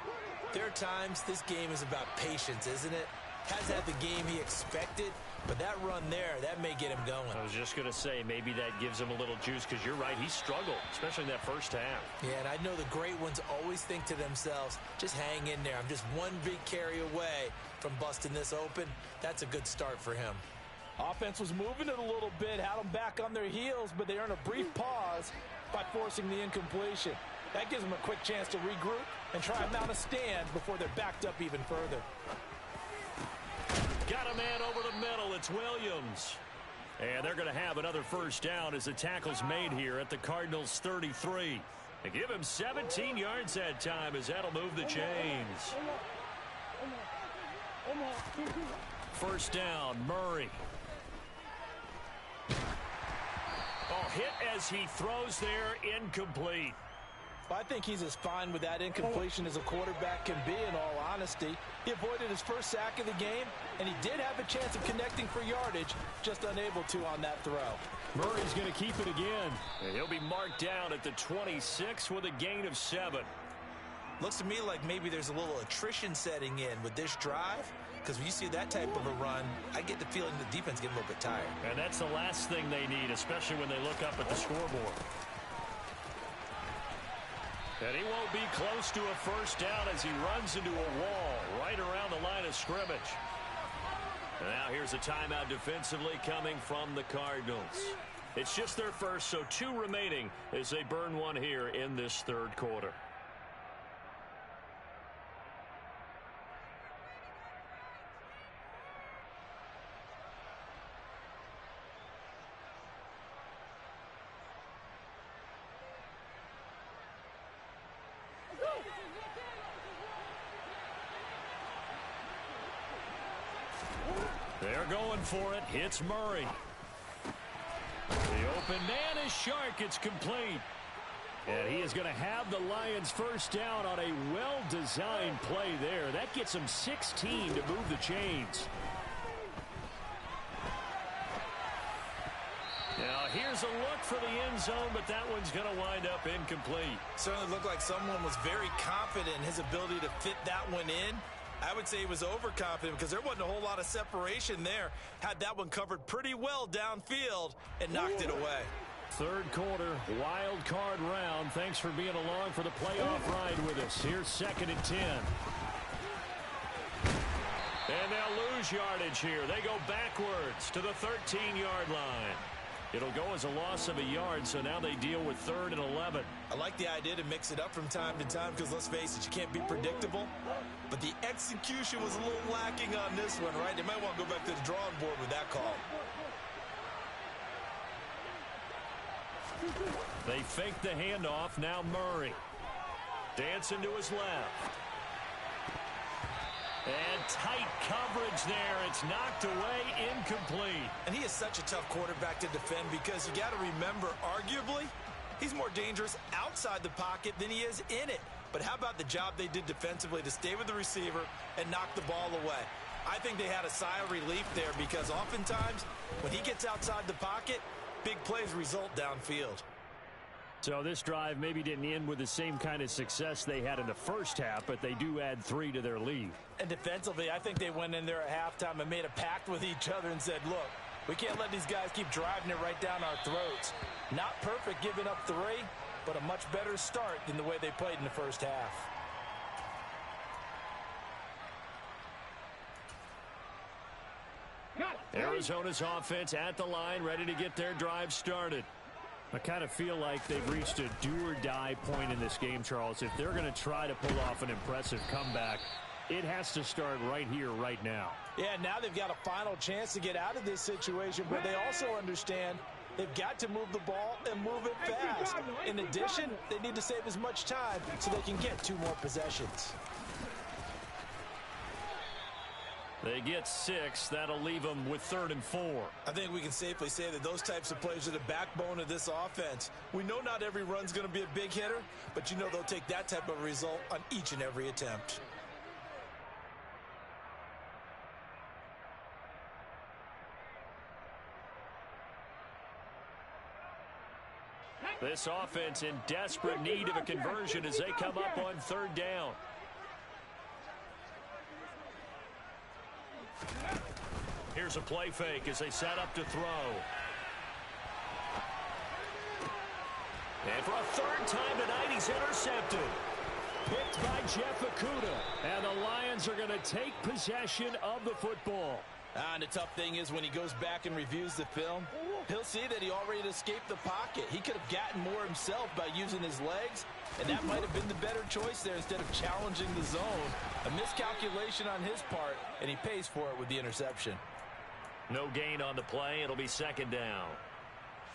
there are times this game is about patience, isn't it? Has had the game he expected, but that run there, that may get him going. I was just going to say, maybe that gives him a little juice, because you're right, he struggled, especially in that first half. Yeah, and I know the great ones always think to themselves, just hang in there. I'm just one big carry away from busting this open. That's a good start for him. Offense was moving it a little bit, had them back on their heels, but they earned a brief pause by forcing the incompletion. That gives them a quick chance to regroup and try and mount a stand before they're backed up even further. Got a man over the middle. It's Williams. And they're going to have another first down as the tackle's made here at the Cardinals' 33. They give him 17 yards that time as that'll move the chains. First down, Murray. Oh, hit as he throws there, incomplete. I think he's as fine with that incompletion as a quarterback can be, in all honesty. He avoided his first sack of the game, and he did have a chance of connecting for yardage, just unable to on that throw. Murray's going to keep it again. And he'll be marked down at the 26 with a gain of 7. Looks to me like maybe there's a little attrition setting in with this drive, because when you see that type of a run, I get the feeling the defense getting a little bit tired. And that's the last thing they need, especially when they look up at the scoreboard. And he won't be close to a first down as he runs into a wall right around the line of scrimmage. And now here's a timeout defensively coming from the Cardinals. It's just their first, so 2 remaining as they burn one here in this third quarter. They're going for it. Hits Murray. The open man is Shark. It's complete. And he is going to have the Lions first down on a well-designed play there. That gets him 16 to move the chains. Now here's a look for the end zone, but that one's going to wind up incomplete. Certainly looked like someone was very confident in his ability to fit that one in. I would say he was overconfident because there wasn't a whole lot of separation there. Had that one covered pretty well downfield and knocked it away. Third quarter, wild card round. Thanks for being along for the playoff ride with us. Here's 2nd and 10. And they'll lose yardage here. They go backwards to the 13-yard line. It'll go as a loss of a yard, so now they deal with 3rd and 11. I like the idea to mix it up from time to time because, let's face it, you can't be predictable. But the execution was a little lacking on this one, right? They might want to go back to the drawing board with that call. They fake the handoff. Now Murray. Dancing to his left. And tight coverage there. It's knocked away, incomplete. And he is such a tough quarterback to defend because you got to remember, arguably, he's more dangerous outside the pocket than he is in it. But how about the job they did defensively to stay with the receiver and knock the ball away? I think they had a sigh of relief there because oftentimes when he gets outside the pocket, big plays result downfield. So this drive maybe didn't end with the same kind of success they had in the first half, but they do add 3 to their lead. And defensively, I think they went in there at halftime and made a pact with each other and said, look, we can't let these guys keep driving it right down our throats. Not perfect giving up 3, but a much better start than the way they played in the first half. Arizona's offense at the line, ready to get their drive started. I kind of feel like they've reached a do-or-die point in this game, Charles. If they're going to try to pull off an impressive comeback, it has to start right here, right now. Yeah, now they've got a final chance to get out of this situation, but they also understand they've got to move the ball and move it fast. In addition, they need to save as much time so they can get 2 more possessions. They get 6. That'll leave them with 3rd and 4. I think we can safely say that those types of plays are the backbone of this offense. We know not every run's going to be a big hitter, but you know they'll take that type of result on each and every attempt. This offense in desperate need of a conversion as they come up on 3rd down. Here's a play fake as they set up to throw. And for a 3rd time tonight, he's intercepted. Picked by Jeff Okudah. And the Lions are going to take possession of the football. And the tough thing is when he goes back and reviews the film, he'll see that he already escaped the pocket. He could have gotten more himself by using his legs, and that might have been the better choice there instead of challenging the zone. A miscalculation on his part, and he pays for it with the interception. No gain on the play. It'll be 2nd down.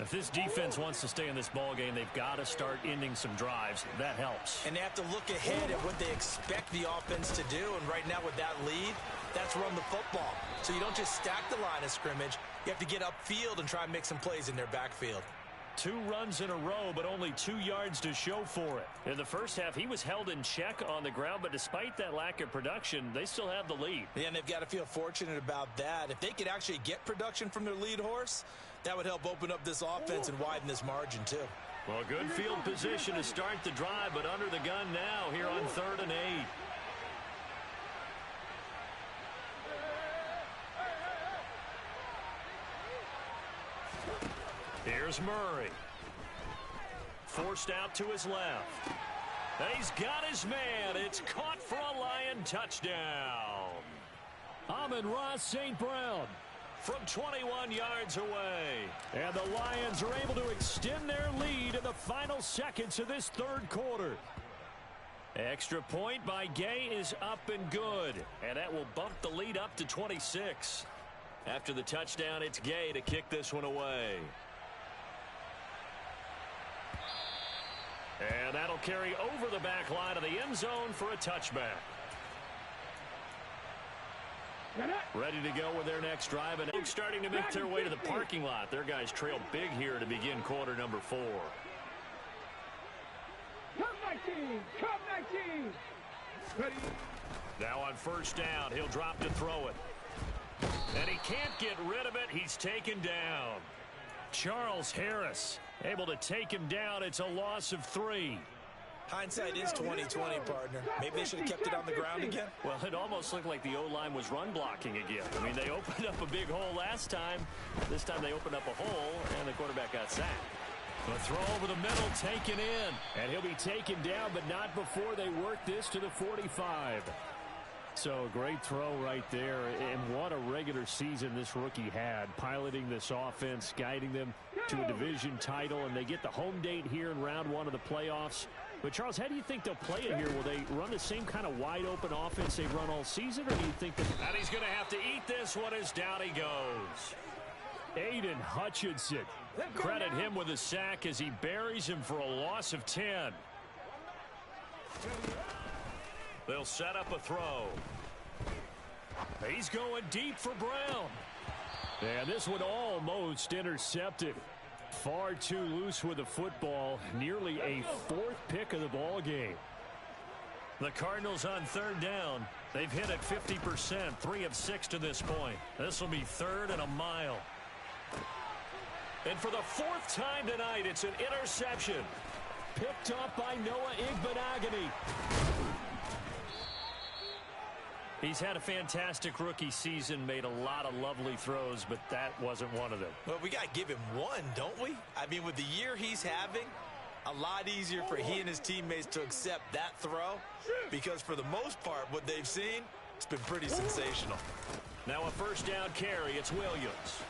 If this defense wants to stay in this ball game, they've got to start ending some drives. That helps. And they have to look ahead at what they expect the offense to do. And right now with that lead, that's run the football. So you don't just stack the line of scrimmage. You have to get upfield and try and make some plays in their backfield. 2 runs in a row, but only 2 yards to show for it. In the first half, he was held in check on the ground, but despite that lack of production, they still have the lead. Yeah, and they've got to feel fortunate about that. If they could actually get production from their lead horse, that would help open up this offense and widen this margin, too. Well, good field position to start the drive, but under the gun now here on 3rd and 8. Here's Murray. Forced out to his left. And he's got his man. It's caught for a Lion touchdown. Amon-Ra St. Brown from 21 yards away. And the Lions are able to extend their lead in the final seconds of this 3rd quarter. Extra point by Gay is up and good. And that will bump the lead up to 26. After the touchdown, it's Gay to kick this one away. And that'll carry over the back line of the end zone for a touchback. Ready to go with their next drive, and starting to make their way to the parking lot. Their guys trail big here to begin quarter number 4. Come 19! Come 19! Ready? Now on 1st down, he'll drop to throw it. And he can't get rid of it. He's taken down. Charles Harris able to take him down. It's a loss of 3. Hindsight is 20/20, partner. Maybe they should have kept it on the ground again. Well, it almost looked like the O-line was run blocking again. I mean, they opened up a big hole last time. This time they opened up a hole, and the quarterback got sacked. The throw over the middle taken in. And he'll be taken down, but not before they work this to the 45. So a great throw right there, and what a regular season this rookie had, piloting this offense, guiding them to a division title, and they get the home date here in round 1 of the playoffs. But, Charles, how do you think they'll play it here? Will they run the same kind of wide-open offense they've run all season, or do you think that... And he's going to have to eat this one as down he goes. Aiden Hutchinson. Credit him with a sack as he buries him for a loss of 10. They'll set up a throw. He's going deep for Brown. And this one almost intercepted. Far too loose with the football. Nearly a 4th pick of the ball game. The Cardinals on third down. They've hit it 50%, 3 of 6 to this point. This will be 3rd and a mile. And for the 4th time tonight, it's an interception. Picked up by Noah Igbinoghene. He's had a fantastic rookie season, made a lot of lovely throws, but that wasn't one of them. Well, we got to give him one, don't we? I mean, with the year he's having, a lot easier for he and his teammates to accept that throw, because for the most part, what they've seen, it's been pretty sensational. Now a first down carry. It's Williams.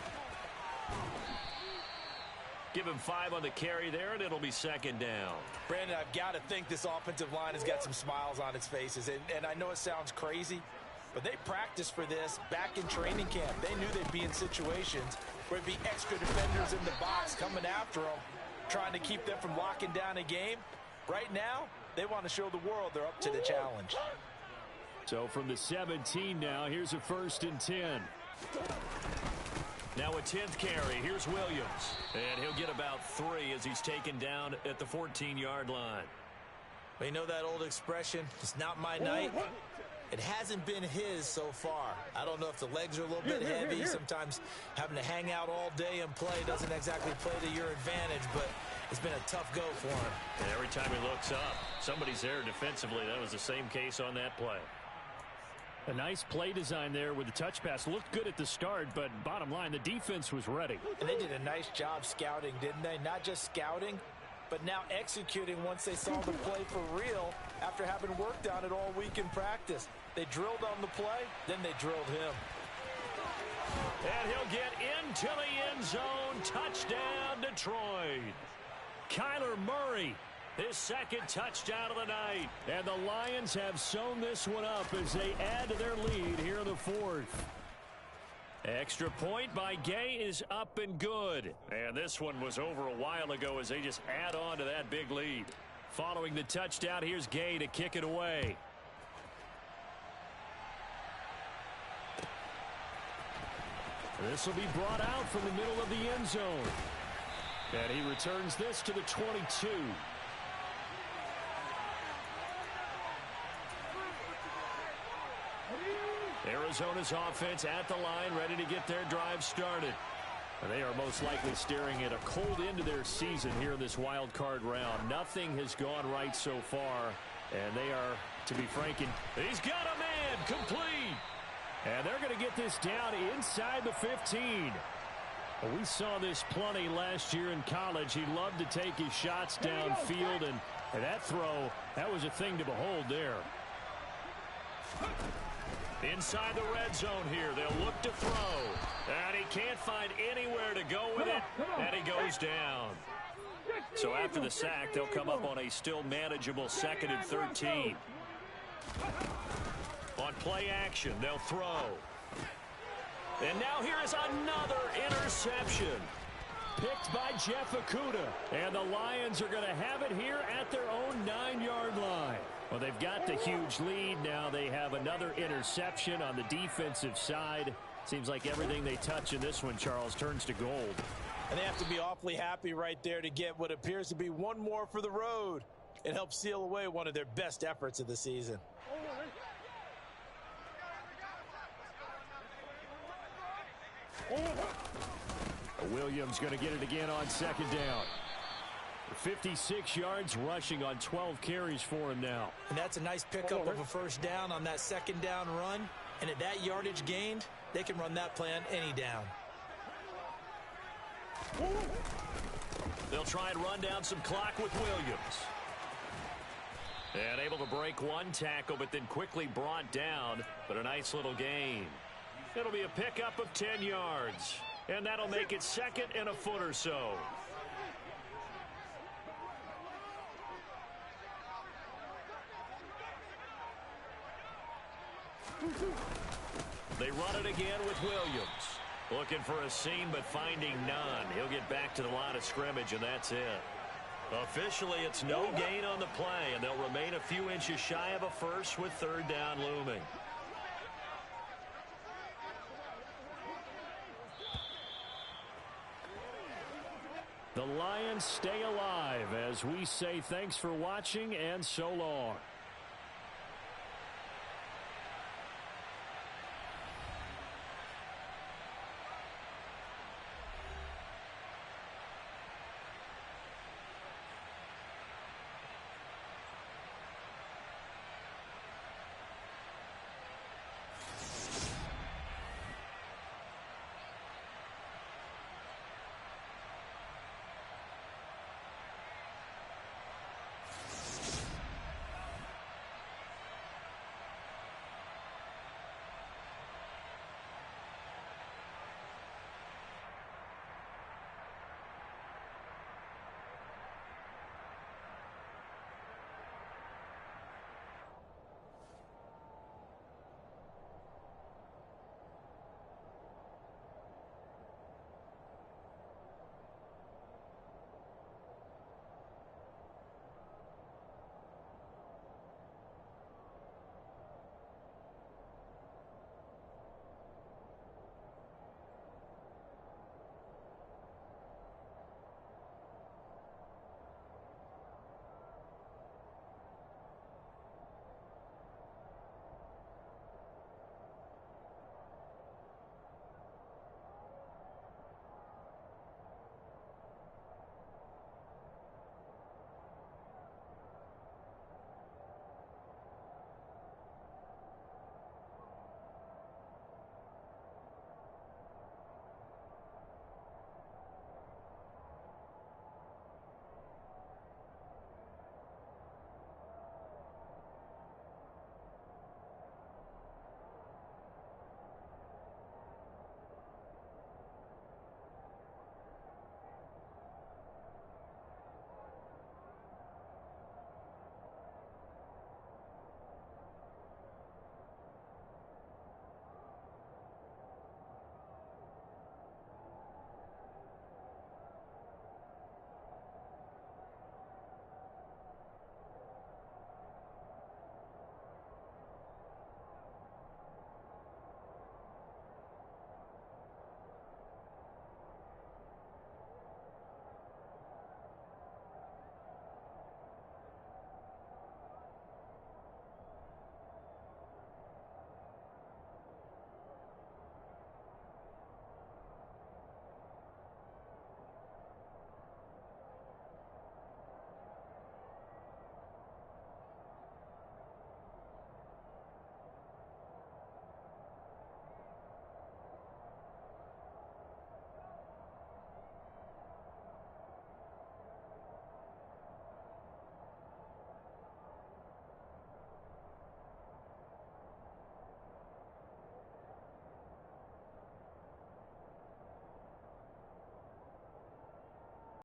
Give him 5 on the carry there, and it'll be 2nd down. Brandon, I've got to think this offensive line has got some smiles on its faces. And I know it sounds crazy, but they practiced for this back in training camp. They knew they'd be in situations where it'd be extra defenders in the box coming after them, trying to keep them from locking down a game. Right now, they want to show the world they're up to the challenge. So from the 17 now, here's a 1st and 10. Now a 10th carry. Here's Williams. And he'll get about 3 as he's taken down at the 14-yard line. Well, you know that old expression, it's not my night? It hasn't been his so far. I don't know if the legs are a little bit heavy. Sometimes having to hang out all day and play doesn't exactly play to your advantage, but it's been a tough go for him. And every time he looks up, somebody's there defensively. That was the same case on that play. A nice play design there with the touch pass. Looked good at the start, but bottom line, the defense was ready. And they did a nice job scouting, didn't they? Not just scouting, but now executing once they saw the play for real after having worked on it all week in practice. They drilled on the play, then they drilled him. And he'll get into the end zone. Touchdown, Detroit. Kyler Murray, his 2nd touchdown of the night. And the Lions have sewn this one up as they add to their lead here in the 4th. Extra point by Gay is up and good. And this one was over a while ago as they just add on to that big lead. Following the touchdown, here's Gay to kick it away. This will be brought out from the middle of the end zone. And he returns this to the 22. Arizona's offense at the line, ready to get their drive started. And they are most likely staring at a cold end to their season here in this wild card round. Nothing has gone right so far, and they are, to be frank, he's got a man complete. And they're going to get this down inside the 15. Well, we saw this plenty last year in college. He loved to take his shots downfield, and that throw, that was a thing to behold there. Inside the red zone here, they'll look to throw. And he can't find anywhere to go with it, and he goes down. So after the sack, they'll come up on a still manageable 2nd and 13. On play action, they'll throw. And now here is another interception. Picked by Jeff Okudah. And the Lions are going to have it here at their own 9-yard line. Well, they've got the huge lead. Now they have another interception on the defensive side. Seems like everything they touch in this one, Charles, turns to gold. And they have to be awfully happy right there to get what appears to be one more for the road. It helps seal away one of their best efforts of the season. Williams going to get it again on 2nd down. 56 yards rushing on 12 carries for him now. And that's a nice pickup of a first down on that 2nd down run. And at that yardage gained, they can run that plan any down. They'll try and run down some clock with Williams. And able to break one tackle, but then quickly brought down. But a nice little gain. It'll be a pickup of 10 yards. And that'll make it 2nd and a foot or so. They run it again with Williams. Looking for a seam, but finding none. He'll get back to the line of scrimmage, and that's it. Officially, it's no gain on the play, and they'll remain a few inches shy of a first with 3rd down looming. The Lions stay alive as we say thanks for watching and so long.